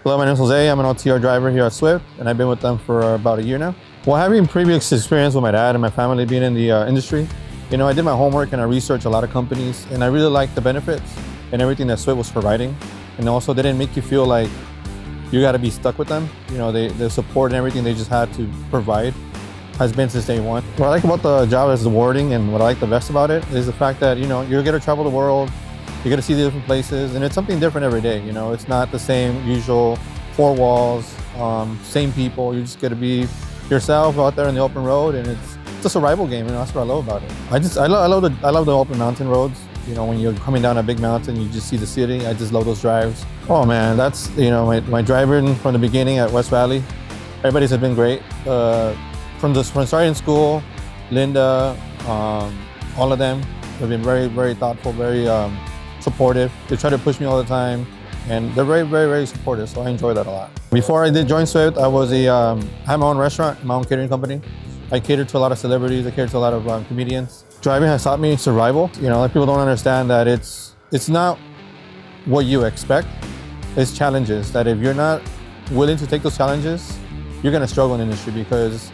Hello, my name is Jose. I'm an OTR driver here at Swift, and I've been with them for about a year now. Well, having previous experience with my dad and my family being in the industry, I did my homework and I researched a lot of companies, and I really liked the benefits and everything that Swift was providing. And also, they didn't make you feel like you got to be stuck with them. The support and everything they just had to provide has been since day one. What I like about the job is the rewarding, and what I like the best about it is the fact that you're going to travel the world. You get to see the different places, and it's something different every day. It's not the same usual four walls, same people. You just get to be yourself out there in the open road, and it's a survival game, and that's what I love about it. I love the open mountain roads. When you're coming down a big mountain, you just see the city. I just love those drives. Oh man, that's my driving from the beginning at West Valley. Everybody's been great. From starting school, Linda, all of them have been very, very thoughtful, very supportive. They try to push me all the time, and they're very, very, very supportive, so I enjoy that a lot. Before I did join Swift, I had my own restaurant, my own catering company. I catered to a lot of celebrities, I catered to a lot of comedians. Driving has taught me survival. A lot of people don't understand that it's not what you expect, it's challenges, that if you're not willing to take those challenges, you're gonna struggle in the industry, because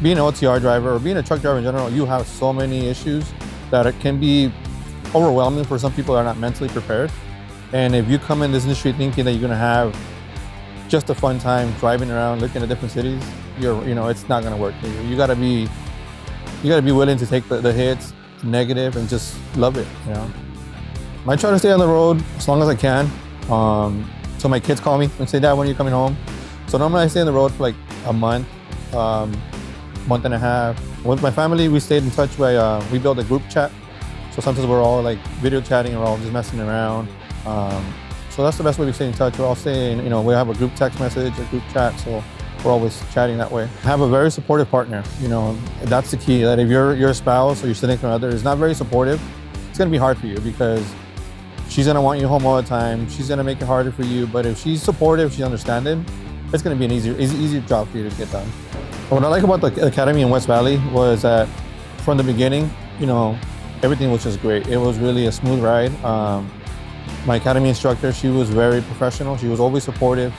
being an OTR driver or being a truck driver in general, you have so many issues that it can be overwhelming for some people that are not mentally prepared. And if you come in this industry thinking that you're gonna have just a fun time driving around, looking at different cities, it's not gonna work for you. You gotta be willing to take the hits, negative, and just love it. I try to stay on the road as long as I can. So my kids call me and say, "Dad, when are you coming home?" So normally I stay on the road for like a month, month and a half. With my family, we stayed in touch by we built a group chat. So sometimes we're all like video chatting, and we're all just messing around. So that's the best way we stay in touch. We're all saying, we have a group text message, a group chat, so we're always chatting that way. I have a very supportive partner. That's the key. That if your spouse or your significant other is not very supportive, it's gonna be hard for you, because she's gonna want you home all the time. She's gonna make it harder for you. But if she's supportive, she's understanding, it's gonna be an easier job for you to get done. What I like about the academy in West Valley was that from the beginning, everything was just great. It was really a smooth ride. My academy instructor, she was very professional. She was always supportive,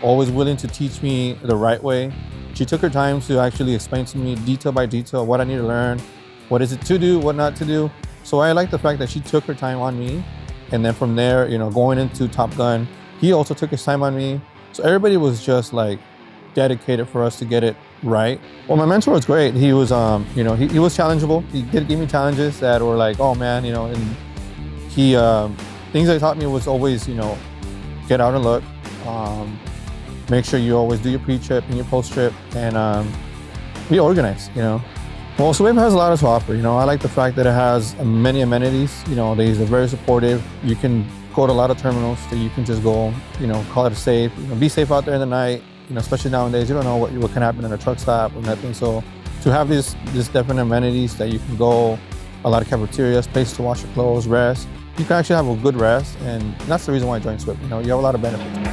always willing to teach me the right way. She took her time to actually explain to me detail by detail what I need to learn, what is it to do, what not to do. So I like the fact that she took her time on me. And then from there, going into Top Gun, he also took his time on me. So everybody was just like dedicated for us to get it right. Well, my mentor was great. He was, he was challengeable. He did give me challenges that were like, oh man, and he, things that he taught me was always, get out and look. Make sure you always do your pre-trip and your post-trip, and be organized, Well, Swift has a lot to offer. I like the fact that it has many amenities. They're very supportive. You can go to a lot of terminals that you can just go, call it a safe. Be safe out there in the night. Especially nowadays, you don't know what can happen in a truck stop or nothing. So to have these different amenities that you can go, a lot of cafeterias, places to wash your clothes, rest. You can actually have a good rest, and that's the reason why I joined Swift. You have a lot of benefits.